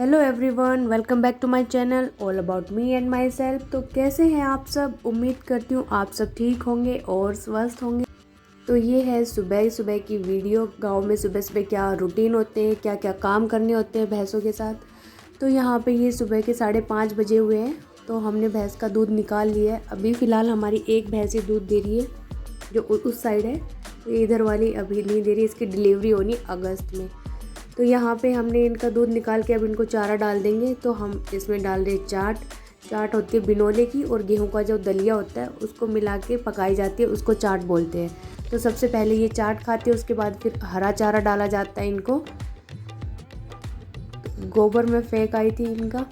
Hello everyone, welcome back to my channel all about me and myself. तो कैसे हैं आप सब? उम्मीद करती हूँ आप सब ठीक होंगे और स्वस्थ होंगे। तो ये है सुबह सुबह की वीडियो। गांव में सुबह सुबह क्या रूटीन होते हैं, क्या क्या काम करने होते हैं भैंसों के साथ। तो यहाँ पे ये सुबह के 5:30 बजे हुए हैं। तो हमने भैंस का दूध निकाल लिया है। अभी फ़िलहाल हमारी एक भैंस ही दूध दे रही है जो उस साइड है। तो इधर वाली अभी नहीं दे रही, इसकी डिलीवरी होनी अगस्त में। तो यहाँ पे हमने इनका दूध निकाल के अब इनको चारा डाल देंगे। तो हम इसमें डाल रहे चाट होती है बिनोले की, और गेहूं का जो दलिया होता है उसको मिला के पकाई जाती है, उसको चाट बोलते हैं। तो सबसे पहले ये चाट खाते हैं, उसके बाद फिर हरा चारा डाला जाता है इनको। गोबर में फेंक आई थी इनका।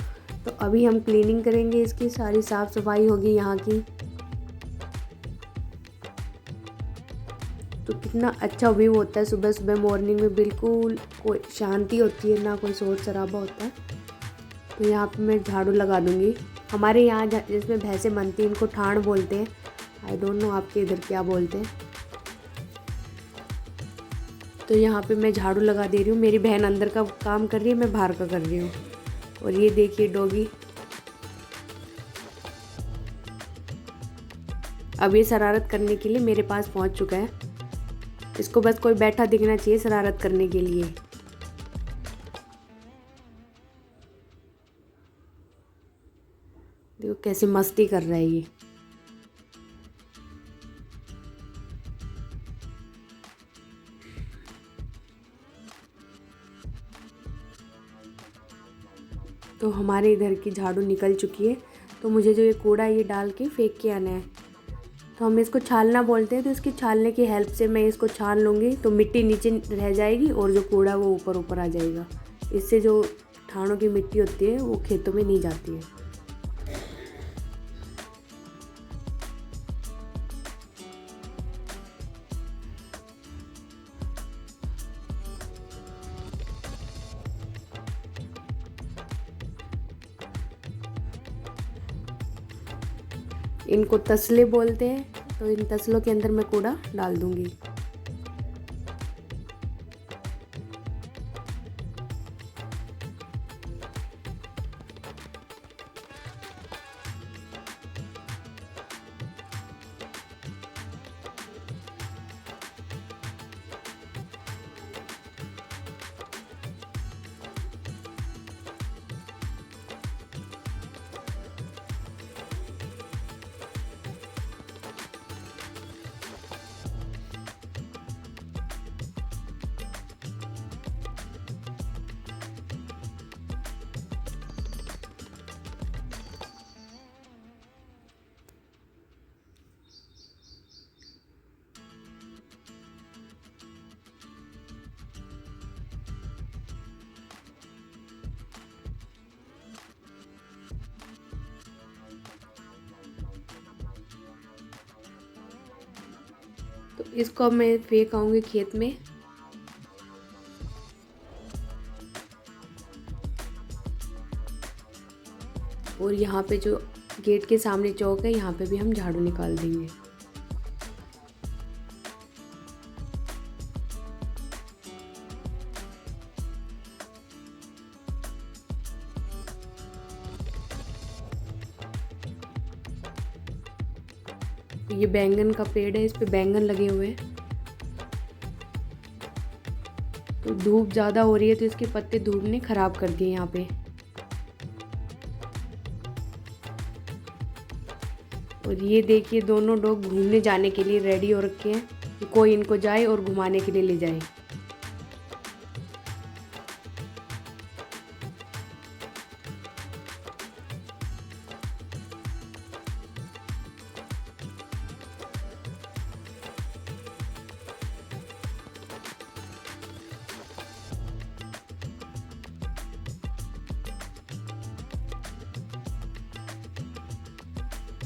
तो अभी हम क्लीनिंग करेंगे, इसकी सारी साफ़ सफाई होगी यहाँ की। तो कितना अच्छा व्यू होता है सुबह सुबह मॉर्निंग में, बिल्कुल कोई शांति होती है, ना कोई शोर शराबा होता है। तो यहाँ पे मैं झाड़ू लगा दूँगी। हमारे यहाँ जिसमें भैंसें बनती हैं इनको ठाण बोलते हैं। आई डोंट नो आपके इधर क्या बोलते हैं। तो यहाँ पे मैं झाड़ू लगा दे रही हूँ। मेरी बहन अंदर का काम कर रही है, मैं बाहर का कर रही हूँ। और ये देखिए डॉगी, अब ये शरारत करने के लिए मेरे पास पहुँच चुका है। इसको बस कोई बैठा दिखना चाहिए शरारत करने के लिए। देखो कैसे मस्ती कर रहा है ये। तो हमारे इधर की झाड़ू निकल चुकी है। तो मुझे जो ये कूड़ा ये डाल के फेंक के आना है। तो हम इसको छालना बोलते हैं। तो इसकी छालने की हेल्प से मैं इसको छान लूँगी, तो मिट्टी नीचे रह जाएगी और जो कूड़ा वो ऊपर ऊपर आ जाएगा। इससे जो ठाणों की मिट्टी होती है वो खेतों में नहीं जाती है। इनको तसले बोलते हैं। तो इन तसलों के अंदर मैं कूड़ा डाल दूँगी। तो इसको अब मैं फेंक आऊँगी खेत में। और यहाँ पे जो गेट के सामने चौक है, यहाँ पे भी हम झाड़ू निकाल देंगे। ये बैंगन का पेड़ है, इस पे बैंगन लगे हुए हैं। तो धूप ज़्यादा हो रही है तो इसके पत्ते धूप ने ख़राब कर दिए यहाँ पे। और ये देखिए दोनों डॉग घूमने जाने के लिए रेडी हो रखे हैं कि कोई इनको जाए और घुमाने के लिए ले जाए।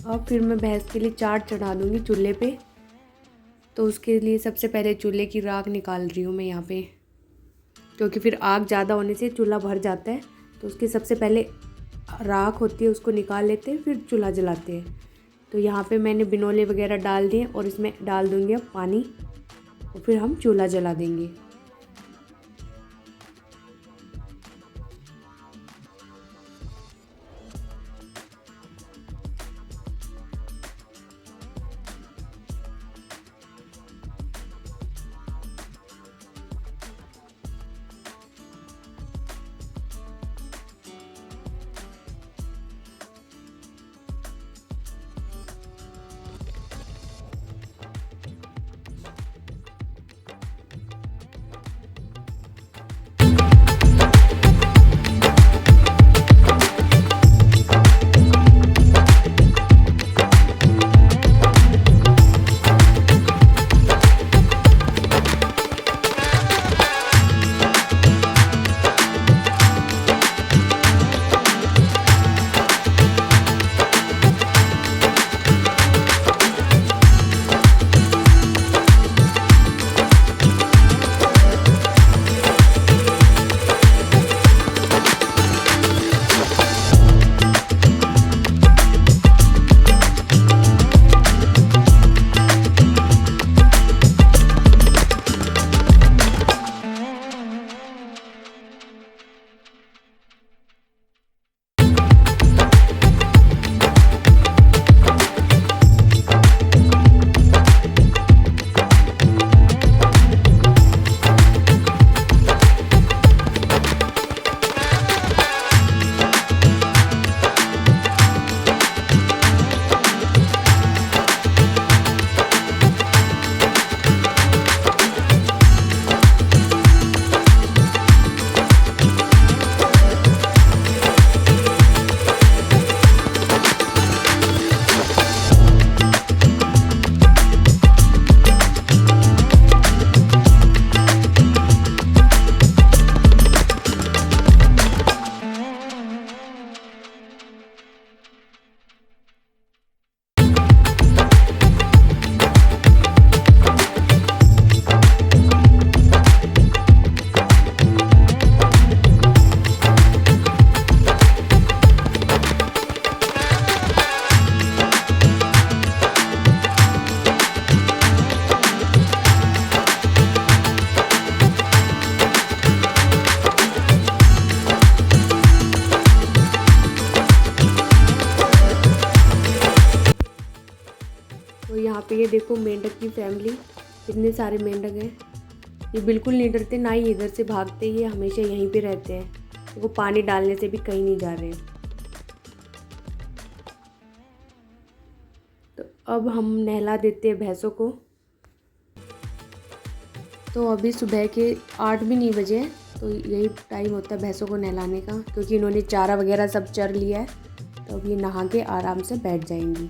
अब फिर मैं भैंस के लिए चाट चढ़ा दूँगी चूल्हे पे। तो उसके लिए सबसे पहले चूल्हे की राख निकाल रही हूँ मैं यहाँ पे, क्योंकि फिर आग ज़्यादा होने से चूल्हा भर जाता है। तो उसकी सबसे पहले राख होती है उसको निकाल लेते हैं, फिर चूल्हा जलाते हैं। तो यहाँ पे मैंने बिनोले वगैरह डाल दिए और इसमें डाल दूँगी अब पानी, और फिर हम चूल्हा जला देंगे। पे ये देखो मेंढक की फैमिली, कितने सारे मेंढक हैं। ये बिल्कुल नहीं डरते, ना ही इधर से भागते, ये हमेशा यहीं पे रहते हैं। वो पानी डालने से भी कहीं नहीं जा रहे। तो अब हम नहला देते हैं भैंसों को। तो अभी सुबह के 8 भी नहीं बजे हैं, तो यही टाइम होता है भैंसों को नहलाने का, क्योंकि इन्होंने चारा वगैरह सब चर लिया है। तो अब ये नहा के आराम से बैठ जाएंगी।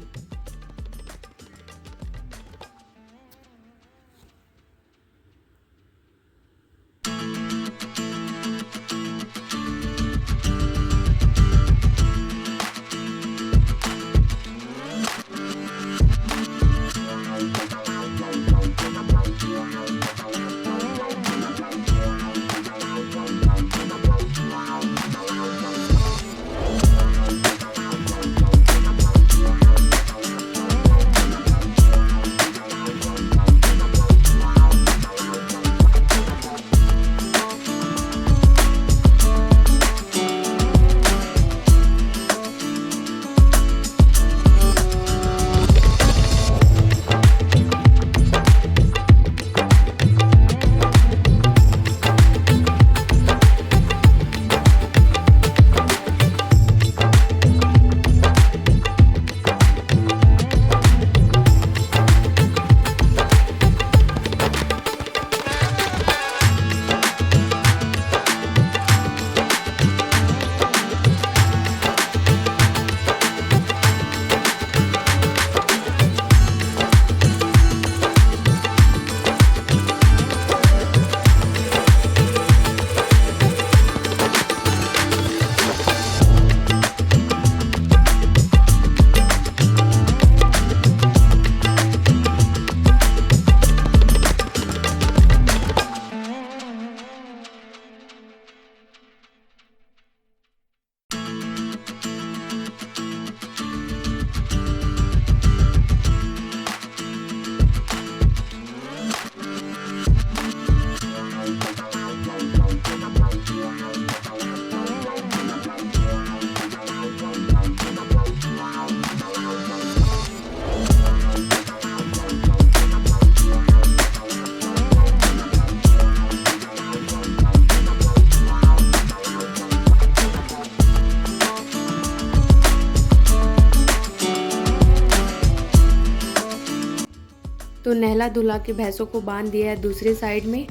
तो नहला धुला के भैंसों को बांध दिया है दूसरे साइड में,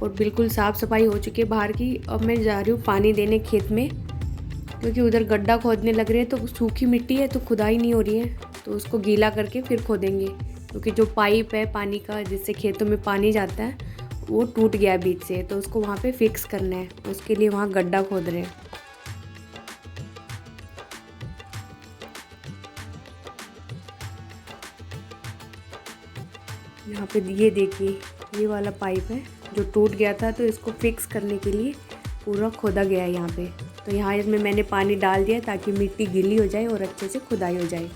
और बिल्कुल साफ़ सफाई हो चुकी है बाहर की। अब मैं जा रही हूँ पानी देने खेत में, क्योंकि उधर गड्ढा खोदने लग रहे हैं, तो सूखी मिट्टी है तो खुदाई नहीं हो रही है, तो उसको गीला करके फिर खोदेंगे। क्योंकि जो पाइप है पानी का जिससे खेतों में पानी जाता है वो टूट गया बीच से, तो उसको वहाँ पे फिक्स करना है, उसके लिए वहाँ गड्ढा खोद रहे हैं। यहाँ पे ये देखिए, ये वाला पाइप है जो टूट गया था, तो इसको फिक्स करने के लिए पूरा खोदा गया है यहाँ पे। तो यहाँ इसमें मैंने पानी डाल दिया ताकि मिट्टी गीली हो जाए और अच्छे से खुदाई हो जाए।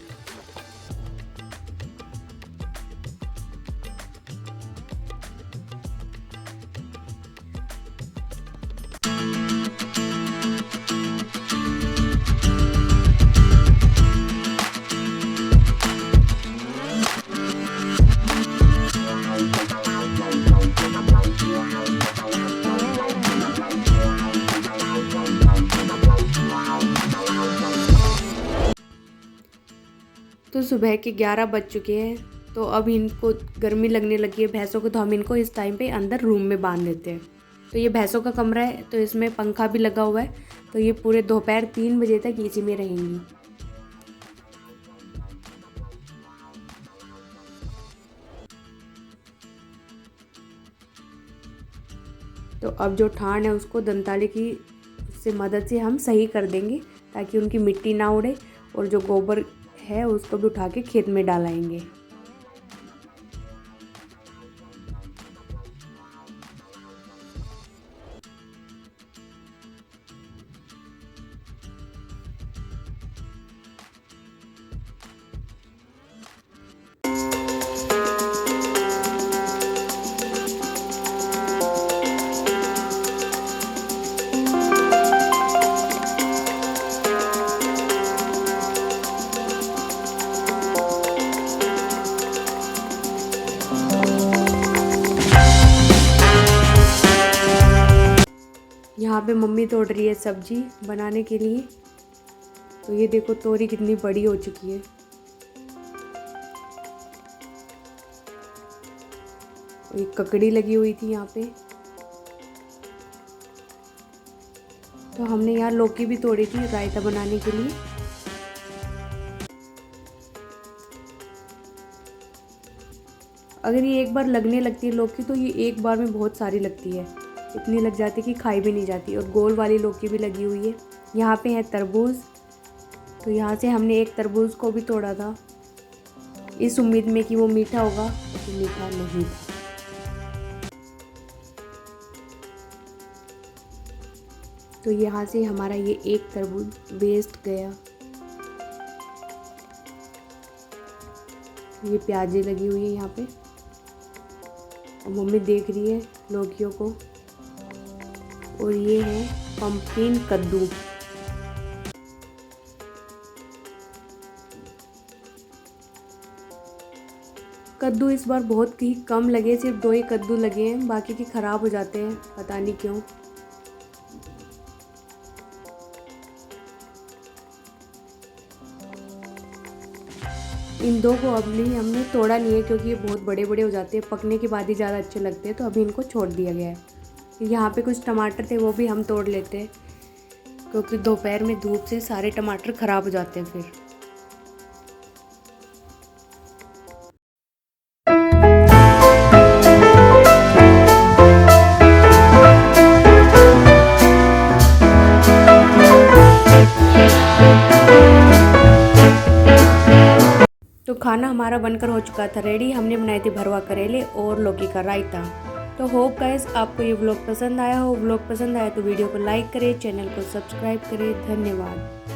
तो सुबह के 11 बज चुके हैं, तो अब इनको गर्मी लगने लगी है भैंसों को, तो हम इनको इस टाइम पे अंदर रूम में बांध देते हैं। तो ये भैंसों का कमरा है, तो इसमें पंखा भी लगा हुआ है, तो ये पूरे दोपहर 3 बजे तक इसी में रहेंगी। तो अब जो ठान है उसको दंताले की से मदद से हम सही कर देंगे, ताकि उनकी मिट्टी ना उड़े, और जो गोबर है उसको भी उठा के खेत में डालाएंगे। मम्मी तोड़ रही है सब्जी बनाने के लिए। तो ये देखो तोरी कितनी बड़ी हो चुकी है। एक ककड़ी लगी हुई थी यहाँ पे। तो हमने यहाँ लौकी भी तोड़ी थी रायता बनाने के लिए। अगर ये एक बार लगने लगती है लौकी तो ये एक बार में बहुत सारी लगती है, इतनी लग जाती है कि खाई भी नहीं जाती। और गोल वाली लौकी भी लगी हुई है। यहाँ पे है तरबूज। तो यहाँ से हमने एक तरबूज को भी तोड़ा था इस उम्मीद में कि वो मीठा होगा, लेकिन मीठा नहीं था। तो यहाँ से हमारा ये एक तरबूज वेस्ट गया। ये प्याज़ें लगी हुई है यहाँ पे और मम्मी देख रही है लौकियों को। और ये है पंपकिन कद्दू। कद्दू इस बार बहुत ही कम लगे, सिर्फ 2 ही कद्दू लगे हैं, बाकी के ख़राब हो जाते हैं, पता नहीं क्यों। इन 2 को अब नहीं हमने तोड़ा नहीं है क्योंकि ये बहुत बड़े बड़े हो जाते हैं, पकने के बाद ही ज़्यादा अच्छे लगते हैं, तो अभी इनको छोड़ दिया गया है। यहाँ पे कुछ टमाटर थे वो भी हम तोड़ लेते हैं क्योंकि दोपहर में धूप से सारे टमाटर ख़राब हो जाते हैं फिर। तो खाना हमारा बनकर हो चुका था रेडी। हमने बनाए थे भरवा करेले और लौकी का रायता। तो होप गाइस आपको ये व्लॉग पसंद आया हो। व्लॉग पसंद आया तो वीडियो को लाइक करें, चैनल को सब्सक्राइब करें। धन्यवाद।